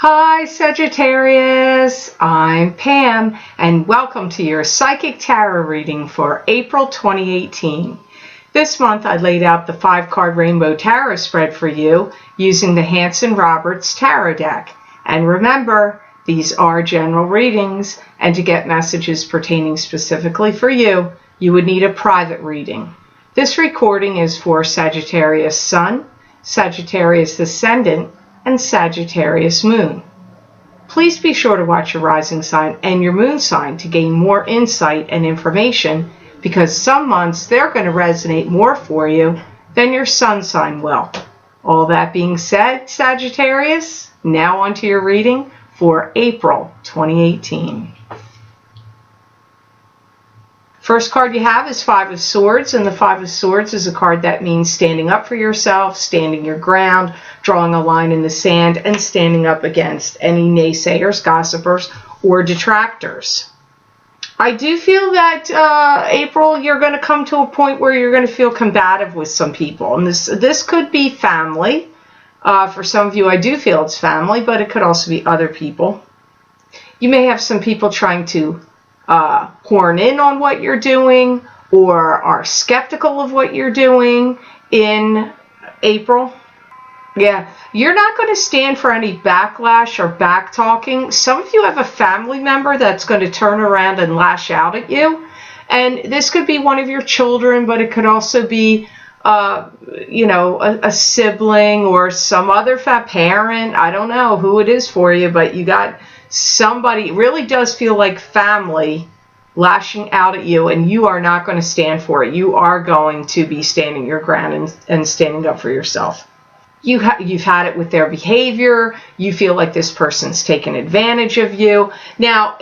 Hi Sagittarius, I'm Pam and welcome to your Psychic Tarot reading for April 2018. This month I laid out the 5-card Rainbow Tarot spread for you using the Hanson-Roberts Tarot deck. And remember, these are general readings, and to get messages pertaining specifically for you, you would need a private reading. This recording is for Sagittarius Sun, Sagittarius Ascendant, and Sagittarius Moon. Please be sure to watch your rising sign and your moon sign to gain more insight and information, because some months they're going to resonate more for you than your sun sign will. All that being said, Sagittarius, now on to your reading for April 2018. First card you have is 5 of Swords, and the 5 of Swords is a card that means standing up for yourself, standing your ground, drawing a line in the sand, and standing up against any naysayers, gossipers, or detractors. I do feel that April, you're going to come to a point where you're going to feel combative with some people, and this could be family. For some of you, I do feel it's family, but it could also be other people. You may have some people trying to horn in on what you're doing or are skeptical of what you're doing in April. Yeah, you're not going to stand for any backlash or back talking. Some of you have a family member that's going to turn around and lash out at you. And this could be one of your children, but it could also be a sibling or some other parent. I don't know who it is for you, but you got somebody, it really does feel like family lashing out at you, and you are not going to stand for it. You are going to be standing your ground and standing up for yourself. You've had it with their behavior. You feel like this person's taken advantage of you. Now,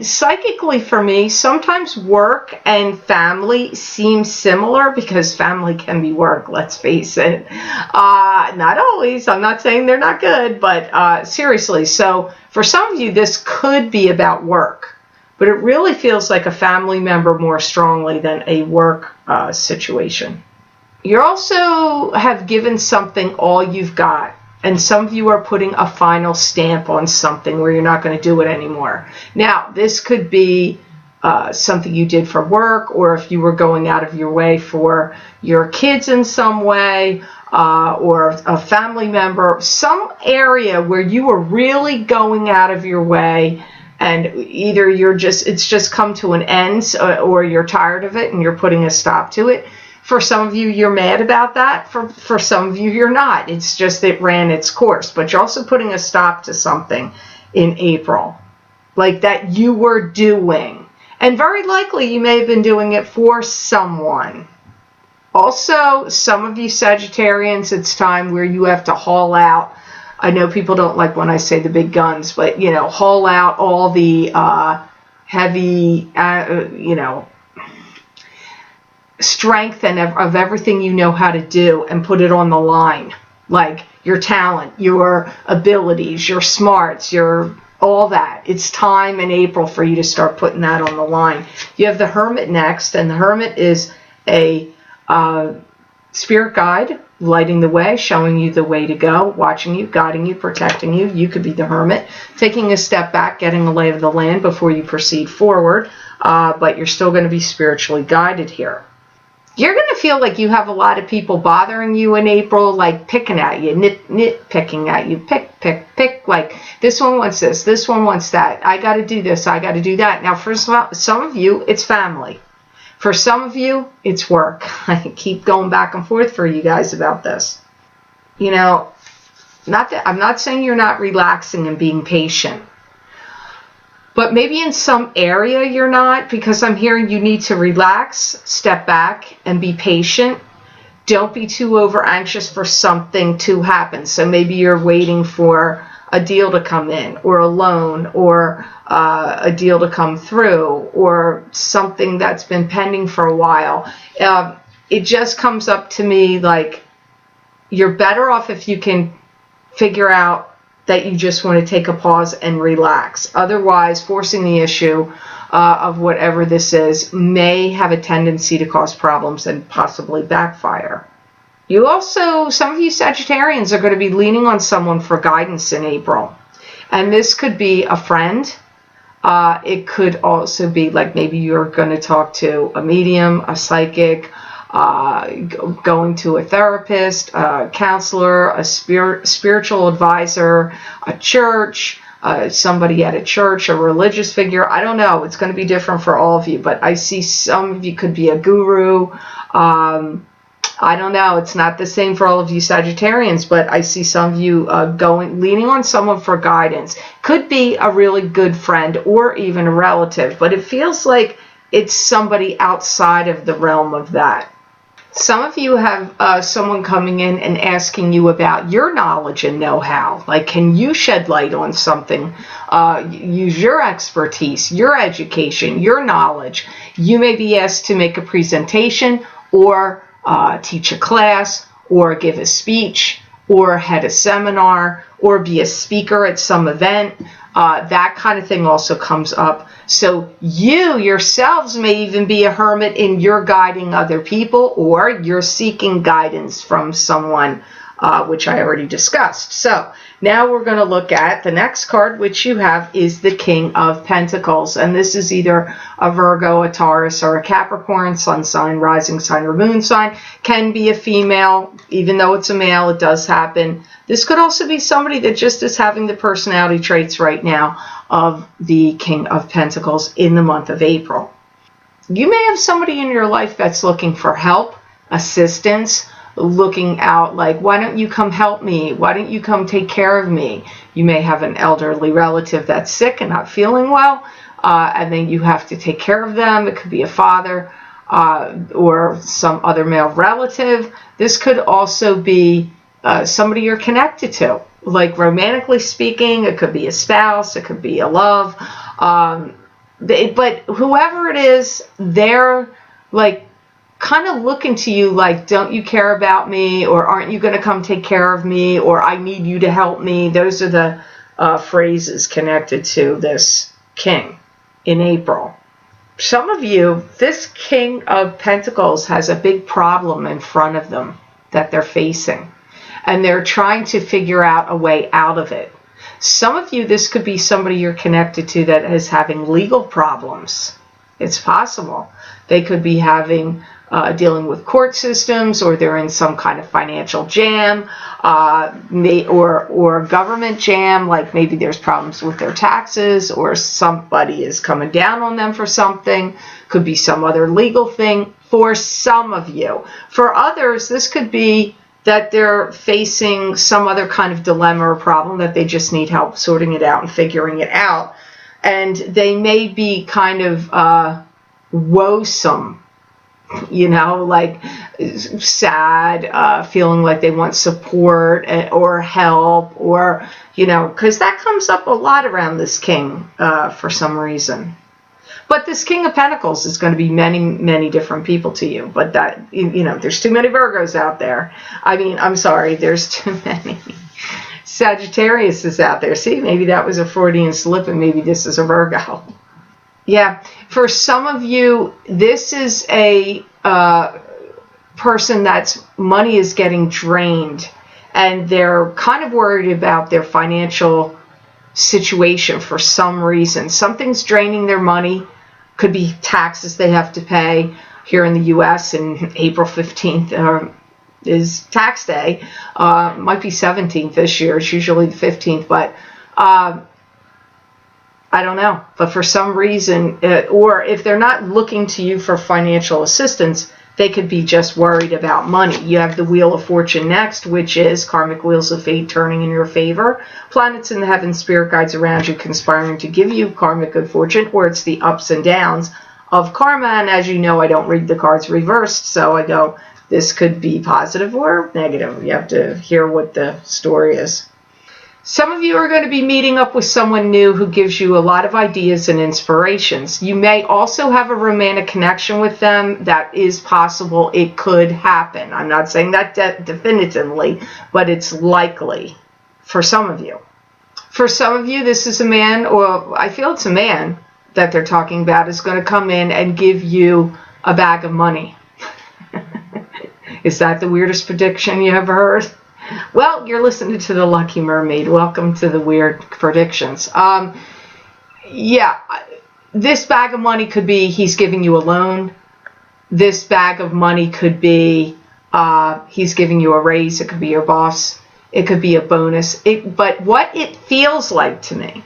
psychically for me, sometimes work and family seem similar because family can be work, let's face it. Not always. I'm not saying they're not good, but seriously. So for some of you, this could be about work, but it really feels like a family member more strongly than a work situation. You also have given something all you've got, and some of you are putting a final stamp on something where you're not going to do it anymore. Now, this could be something you did for work, or if you were going out of your way for your kids in some way, or a family member, some area where you were really going out of your way, and either it's just come to an end, or you're tired of it and you're putting a stop to it. For some of you, you're mad about that. For some of you, you're not. It's just it ran its course. But you're also putting a stop to something in April, like that you were doing. And very likely you may have been doing it for someone. Also, some of you Sagittarians, it's time where you have to haul out. I know people don't like when I say the big guns, but, haul out all the heavy, strength and of everything you know how to do and put it on the line, like your talent, your abilities, your smarts, your all that. It's time in April for you to start putting that on the line. You have the Hermit next, and the Hermit is a spirit guide lighting the way, showing you the way to go, watching you, guiding you, protecting you. You could be the Hermit, taking a step back, getting a lay of the land before you proceed forward, but you're still going to be spiritually guided here. You're going to feel like you have a lot of people bothering you in April, like picking at you, nitpicking at you, pick, like this one wants this one wants that, I got to do this, I got to do that. Now, for some of you, it's family. For some of you, it's work. I keep going back and forth for you guys about this. I'm not saying you're not relaxing and being patient. But maybe in some area you're not, because I'm hearing you need to relax, step back, and be patient. Don't be too over anxious for something to happen. So maybe you're waiting for a deal to come in, or a loan, or a deal to come through, or something that's been pending for a while. It just comes up to me like you're better off if you can figure out that you just want to take a pause and relax. Otherwise, forcing the issue of whatever this is may have a tendency to cause problems and possibly backfire. You also, some of you Sagittarians are going to be leaning on someone for guidance in April. And this could be a friend. It could also be like maybe you're going to talk to a medium, a psychic, going to a therapist, a counselor, a spiritual advisor, a church, somebody at a church, a religious figure. I don't know. It's going to be different for all of you, but I see some of you could be a guru. I don't know. It's not the same for all of you Sagittarians, but I see some of you leaning on someone for guidance. Could be a really good friend or even a relative, but it feels like it's somebody outside of the realm of that. Some of you have someone coming in and asking you about your knowledge and know-how. Like, can you shed light on something? Use your expertise, your education, your knowledge. You may be asked to make a presentation or teach a class or give a speech or head a seminar or be a speaker at some event. That kind of thing also comes up. So you yourselves may even be a hermit in you're guiding other people, or you're seeking guidance from someone, which I already discussed. So now we're going to look at the next card, which you have is the King of Pentacles. And this is either a Virgo, a Taurus, or a Capricorn, sun sign, rising sign, or moon sign. Can be a female, even though it's a male, it does happen. This could also be somebody that just is having the personality traits right now of the King of Pentacles in the month of April. You may have somebody in your life that's looking for help, assistance, looking out like, why don't you come help me? Why don't you come take care of me? You may have an elderly relative that's sick and not feeling well, and then you have to take care of them. It could be a father or some other male relative. This could also be somebody you're connected to, like romantically speaking. It could be a spouse, it could be a love, but whoever it is, they're like kind of looking to you like, don't you care about me, or aren't you going to come take care of me, or I need you to help me. Those are the phrases connected to this king in April. Some of you, this King of Pentacles has a big problem in front of them that they're facing, and they're trying to figure out a way out of it. Some of you, this could be somebody you're connected to that is having legal problems. It's possible. They could be having dealing with court systems, or they're in some kind of financial jam, or government jam, like maybe there's problems with their taxes, or somebody is coming down on them for something. Could be some other legal thing for some of you. For others, this could be that they're facing some other kind of dilemma or problem that they just need help sorting it out and figuring it out. And they may be kind of woesome, you know, like sad, feeling like they want support or help, or, you know, because that comes up a lot around this king for some reason. But this King of Pentacles is going to be many, many different people to you. But that, you know, there's too many Virgos out there. I mean, I'm sorry, there's too many Sagittarius is out there. See, maybe that was a Freudian slip, and maybe this is a Virgo. Yeah, for some of you, this is a person that's money is getting drained, and they're kind of worried about their financial situation for some reason. Something's draining their money. Could be taxes they have to pay. Here in the U.S., and April 15th is tax day. Might be 17th this year. It's usually the 15th, but I don't know. But for some reason, or if they're not looking to you for financial assistance, they could be just worried about money. You have the Wheel of Fortune next, which is karmic wheels of fate turning in your favor. Planets in the heavens, spirit guides around you conspiring to give you karmic good fortune, or it's the ups and downs of karma. And as you know, I don't read the cards reversed, so I go, this could be positive or negative. You have to hear what the story is. Some of you are going to be meeting up with someone new who gives you a lot of ideas and inspirations. You may also have a romantic connection with them. That is possible. It could happen. I'm not saying that definitively, but it's likely for some of you. For some of you, this is a man, or I feel it's a man that they're talking about, is going to come in and give you a bag of money. Is that the weirdest prediction you ever heard? Well, you're listening to the Lucky Mermaid. Welcome to the weird predictions. Yeah, this bag of money could be he's giving you a loan. This bag of money could be he's giving you a raise. It could be your boss. It could be a bonus. But what it feels like to me,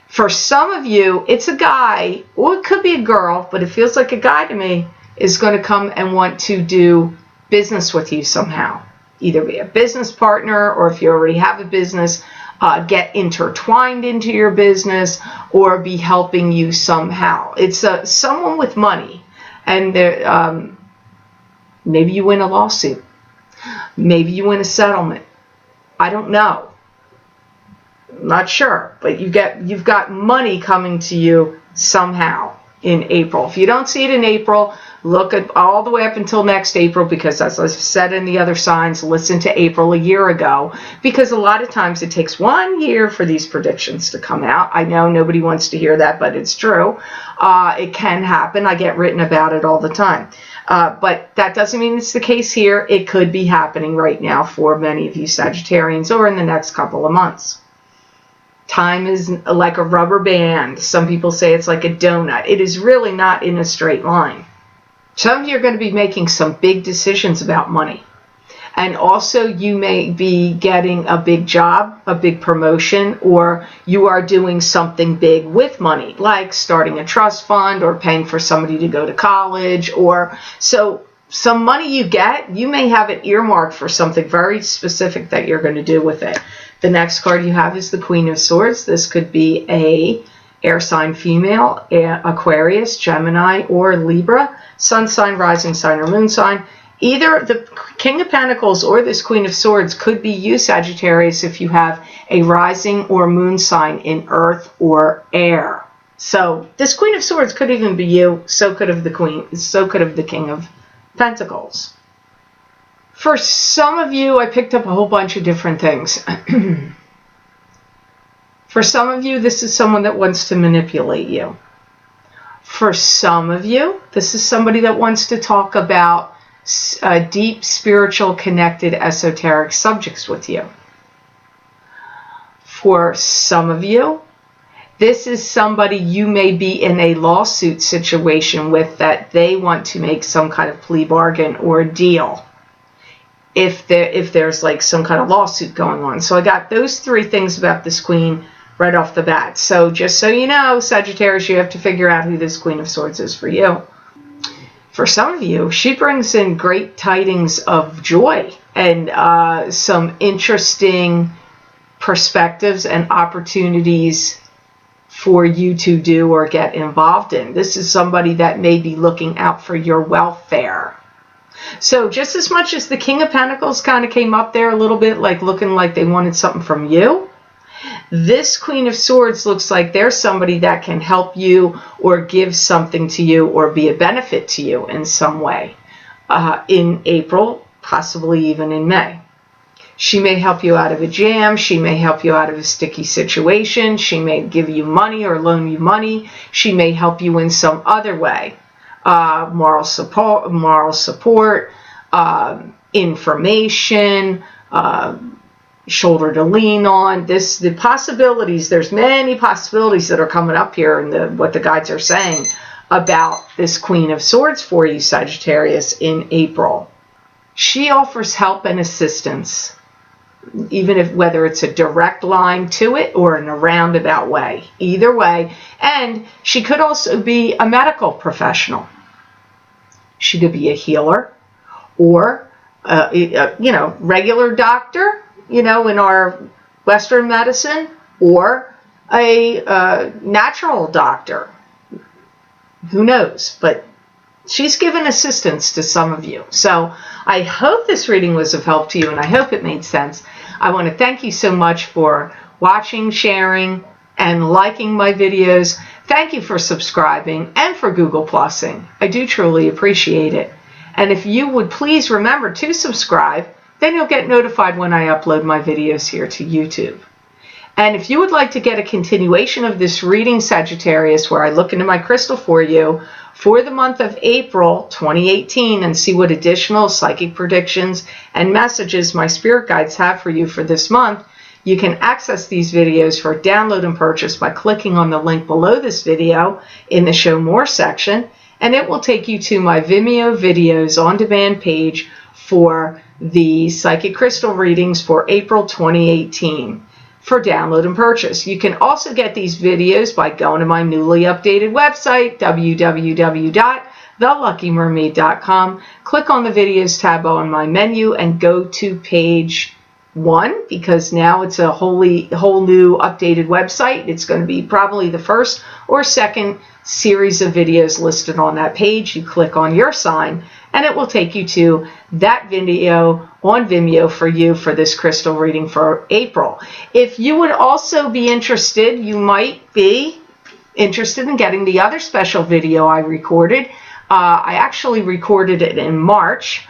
for some of you, it's a guy, or it could be a girl, but it feels like a guy to me, is going to come and want to do business with you somehow. Either be a business partner, or if you already have a business, get intertwined into your business, or be helping you somehow. It's someone with money, and maybe you win a lawsuit, maybe you win a settlement. I don't know. I'm not sure, but you've got money coming to you somehow in April. If you don't see it in April, look at all the way up until next April, because as I've said in the other signs, listen to April a year ago, because a lot of times it takes 1 year for these predictions to come out. I know nobody wants to hear that, but it's true. It can happen. I get written about it all the time. But that doesn't mean it's the case here. It could be happening right now for many of you Sagittarians, or in the next couple of months. Time is like a rubber band. Some people say it's like a donut. It is really not in a straight line. Some of you are going to be making some big decisions about money. And also you may be getting a big job, a big promotion, or you are doing something big with money, like starting a trust fund or paying for somebody to go to college. Or so some money you get, you may have it earmarked for something very specific that you're going to do with it. The next card you have is the Queen of Swords. This could be a air sign female, Aquarius, Gemini, or Libra, sun sign, rising sign, or moon sign. Either the King of Pentacles or this Queen of Swords could be you, Sagittarius, if you have a rising or moon sign in earth or air. So this Queen of Swords could even be you, so could have the Queen, so could have the King of Pentacles. For some of you, I picked up a whole bunch of different things. For some of you, this is someone that wants to manipulate you. For some of you, this is somebody that wants to talk about deep, spiritual, connected, esoteric subjects with you. For some of you, this is somebody you may be in a lawsuit situation with, that they want to make some kind of plea bargain or deal. If there's like some kind of lawsuit going on. So I got those three things about this Queen right off the bat. So just so you know, Sagittarius, you have to figure out who this Queen of Swords is for you. For some of you, she brings in great tidings of joy and some interesting perspectives and opportunities for you to do or get involved in. This is somebody that may be looking out for your welfare. So just as much as the King of Pentacles kind of came up there a little bit, like looking like they wanted something from you, this Queen of Swords looks like there's somebody that can help you or give something to you or be a benefit to you in some way in April, possibly even in May. She may help you out of a jam. She may help you out of a sticky situation. She may give you money or loan you money. She may help you in some other way. Moral support, information, shoulder to lean on. The possibilities, there's many possibilities that are coming up here in what the guides are saying about this Queen of Swords for you, Sagittarius, in April. She offers help and assistance, even if whether it's a direct line to it or in a roundabout way. Either way. And she could also be a medical professional. She could be a healer or, regular doctor, in our Western medicine, or a natural doctor. Who knows? But she's given assistance to some of you. So I hope this reading was of help to you, and I hope it made sense. I want to thank you so much for watching, sharing, and liking my videos. Thank you for subscribing and for Google Plusing. I do truly appreciate it. And if you would please remember to subscribe, then you'll get notified when I upload my videos here to YouTube. And if you would like to get a continuation of this reading, Sagittarius, where I look into my crystal for you for the month of April 2018 and see what additional psychic predictions and messages my spirit guides have for you for this month, you can access these videos for download and purchase by clicking on the link below this video in the Show More section, and it will take you to my Vimeo videos on demand page for the psychic crystal readings for April 2018. For download and purchase. You can also get these videos by going to my newly updated website, www.theluckymermaid.com. Click on the videos tab on my menu and go to page 1, because now it's a whole new updated website. It's going to be probably the first or second series of videos listed on that page. You click on your sign and it will take you to that video on Vimeo for you for this crystal reading for April. If you would also be interested, you might be interested in getting the other special video I recorded. I actually recorded it in March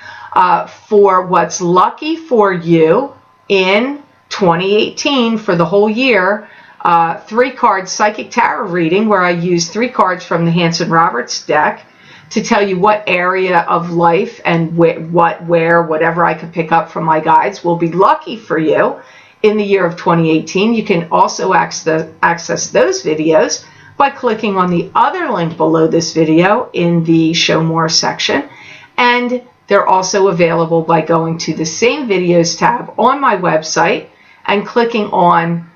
for what's lucky for you in 2018 for the whole year. 3-card psychic tarot reading where I use 3 cards from the Hanson Roberts deck to tell you what area of life and whatever I could pick up from my guides will be lucky for you in the year of 2018. You can also access those videos by clicking on the other link below this video in the Show More section. And they're also available by going to the same videos tab on my website and clicking on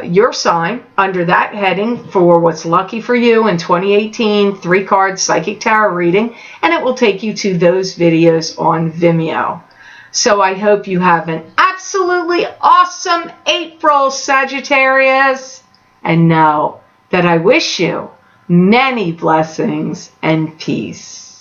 your sign under that heading for what's lucky for you in 2018 3-card psychic tarot reading, and it will take you to those videos on Vimeo. So I hope you have an absolutely awesome April, Sagittarius, and know that I wish you many blessings and peace.